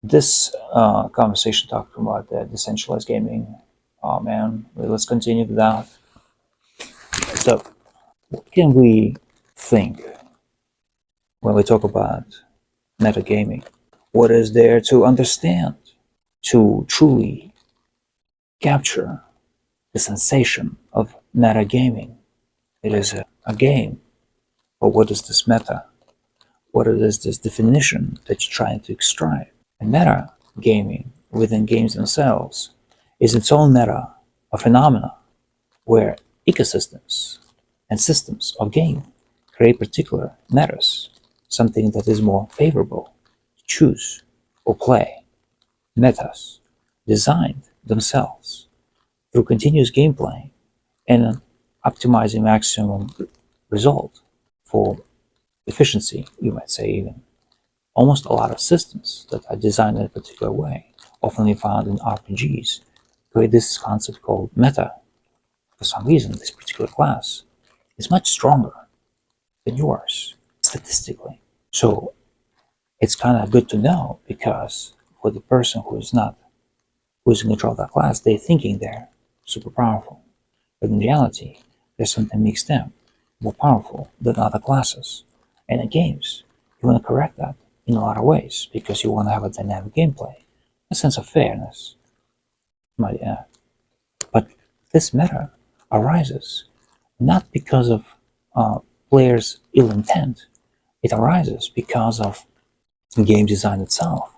This conversation talking about decentralized gaming. Oh man, let's continue with that. So, what can we think when we talk about metagaming? What is there to understand to truly capture the sensation of metagaming? It is a game, but what is this meta? What is this definition that you're trying to extract? And meta gaming within games themselves is its own meta, a phenomena where ecosystems and systems of game create particular metas, something that is more favorable to choose or play. Metas designed themselves through continuous gameplay and optimizing maximum result for efficiency, you might say even. Almost a lot of systems that are designed in a particular way, often found in RPGs, create this concept called meta. For some reason, this particular class is much stronger than yours, statistically. So it's kind of good to know, because for the person who's in control of that class, they're thinking they're super powerful. But in reality, there's something that makes them more powerful than other classes. And in games, you want to correct that in a lot of ways, because you want to have a dynamic gameplay, a sense of fairness, might add. But this meta arises not because of players' ill intent. It arises because of the game design itself.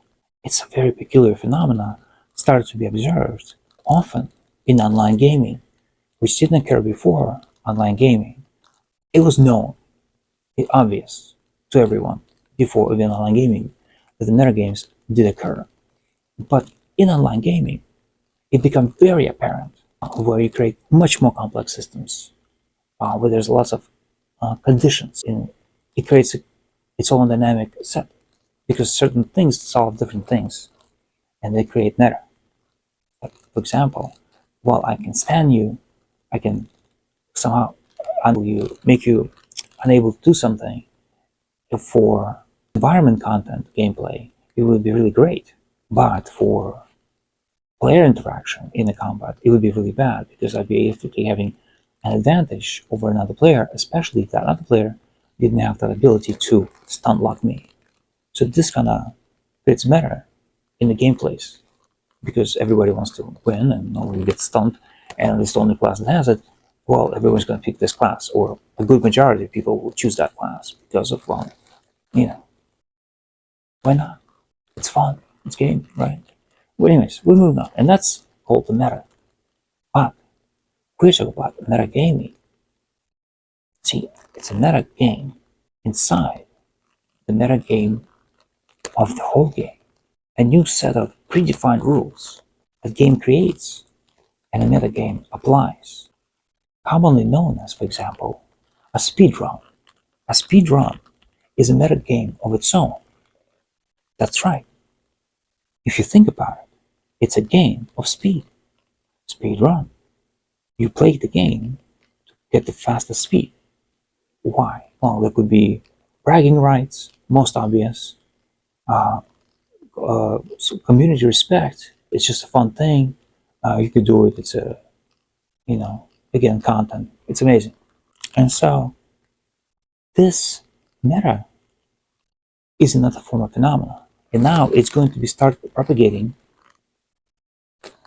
It's a very peculiar phenomenon started to be observed often in online gaming, which didn't occur before online gaming. It was known, obvious to everyone before even online gaming that the metagames did occur. But in online gaming, it became very apparent, where you create much more complex systems, where there's lots of conditions. It creates its own dynamic set, because certain things solve different things, and they create meta. For example, while I can span you, I can somehow make you unable to do something. For environment content gameplay, it would be really great, but for player interaction in the combat, it would be really bad, because I'd be effectively having an advantage over another player, especially if that other player didn't have that ability to stun lock me. So this kind of creates meta in the gameplays, because everybody wants to win and nobody gets stunned, and it's the only class that has it. Well, everyone's going to pick this class, or a good majority of people will choose that class because of, well, why not? It's fun. It's game, right? Well, anyways, we move on, and that's called the meta. But we're talking about metagaming. See, it's a meta game inside the meta game of the whole game. A new set of predefined rules that game creates and a meta game applies. Commonly known as, for example, a speedrun. A speedrun is a meta game of its own. That's right. If you think about it, it's a game of speed. Speedrun. You play the game to get the fastest speed. Why? Well, there could be bragging rights, most obvious. So community respect. It's just a fun thing. You could do it. It's a, again, content. It's amazing. And so this meta is another form of phenomena. And now it's going to be started propagating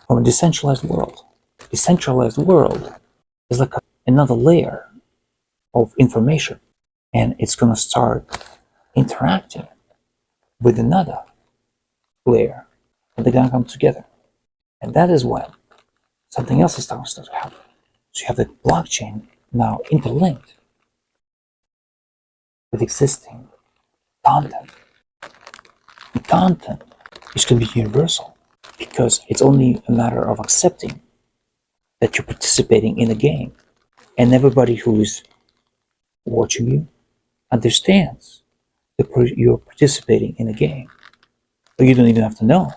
from a decentralized world. Decentralized world is like another layer of information, and it's going to start interacting with another layer, and they're going to come together. And that is when something else is starting to happen. So you have the blockchain now interlinked with existing content. The content is going to be universal, because it's only a matter of accepting that you're participating in a game, and everybody who is watching you understands that you're participating in a game. But you don't even have to know.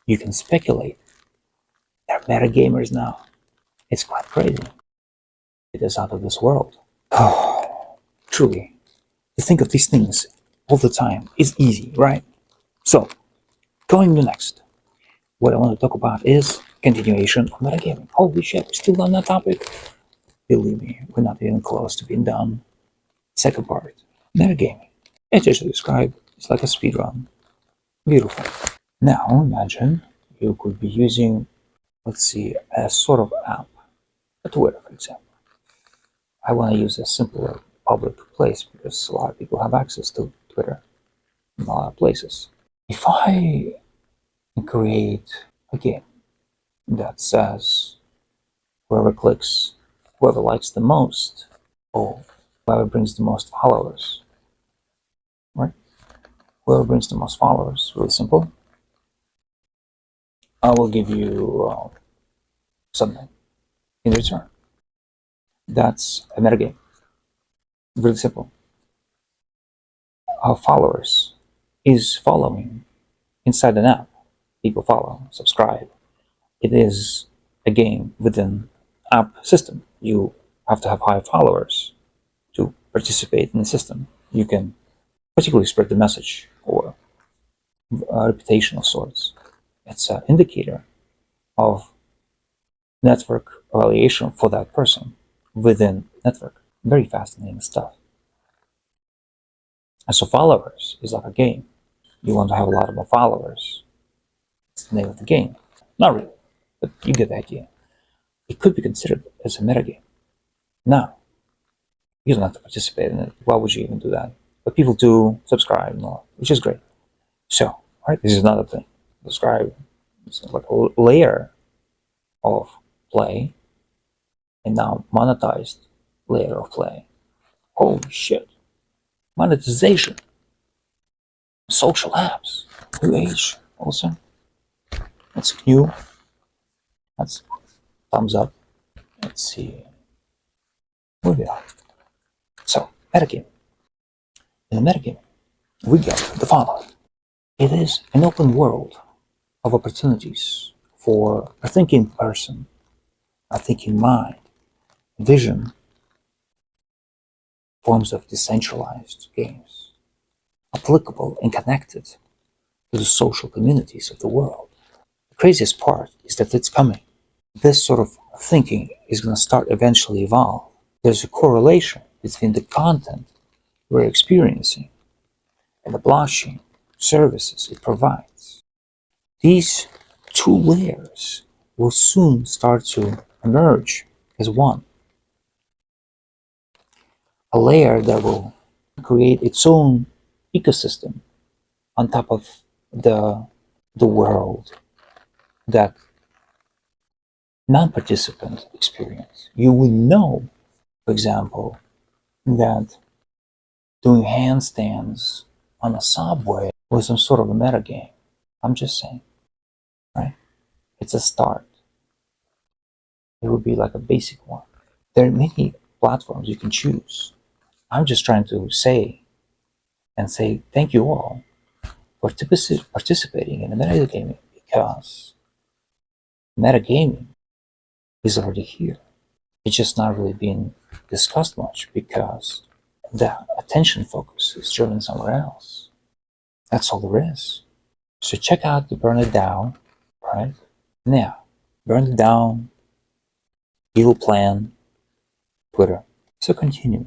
You can speculate. They're metagamers now. It's quite crazy. It is out of this world. Oh, truly, to think of these things all the time is easy, right? So, Going to next. What I want to talk about is continuation of metagaming. Holy shit, we're still on that topic. Believe me, we're not even close to being done. Second part, metagaming. As I described, it's like a speed run. Beautiful. Now imagine you could be using, let's see, a sort of app, a Twitter, for example. I want to use a simpler public place because a lot of people have access to Twitter in a lot of places. If I create a game that says whoever clicks, whoever likes the most, or whoever brings the most followers, right? Whoever brings the most followers, really simple. I will give you something in return. That's a metagame. Really simple. Our followers is following inside an app. People follow, subscribe. It is a game within app system. You have to have high followers to participate in the system. You can particularly spread the message or a reputation of sorts. It's an indicator of network evaluation for that person within network. Very fascinating stuff. And so followers is like a game. You want to have a lot more followers. It's the name of the game. Not really, but you get the idea. It could be considered as a metagame. Now, you don't have to participate in it. Why would you even do that? But people do subscribe and all, which is great. So, right, this is another thing. Subscribe is like a layer of play, and now monetized layer of play. Holy shit. Monetization. Social apps. New age also. That's new. That's thumbs up. Let's see. Moving on. So, metagame. In the metagame, we get the following. It is an open world of opportunities for a thinking person, a thinking mind, vision, forms of decentralized games, applicable and connected to the social communities of the world. The craziest part is that it's coming. This sort of thinking is going to start eventually evolve. There's a correlation between the content we're experiencing and the blockchain services it provides. These two layers will soon start to emerge as one. A layer that will create its own ecosystem on top of the world that non-participant experience. You will know, for example, that doing handstands on a subway was some sort of a metagame. I'm just saying, right? It's a start. It would be like a basic one. There are many platforms you can choose. I'm just trying to say thank you all for participating in the metagaming, because metagaming is already here. It's just not really being discussed much because the attention focus is driven somewhere else. That's all there is. So check out the Burn It Down, right? Now, Burn It Down, Evil Plan, Twitter. So continue.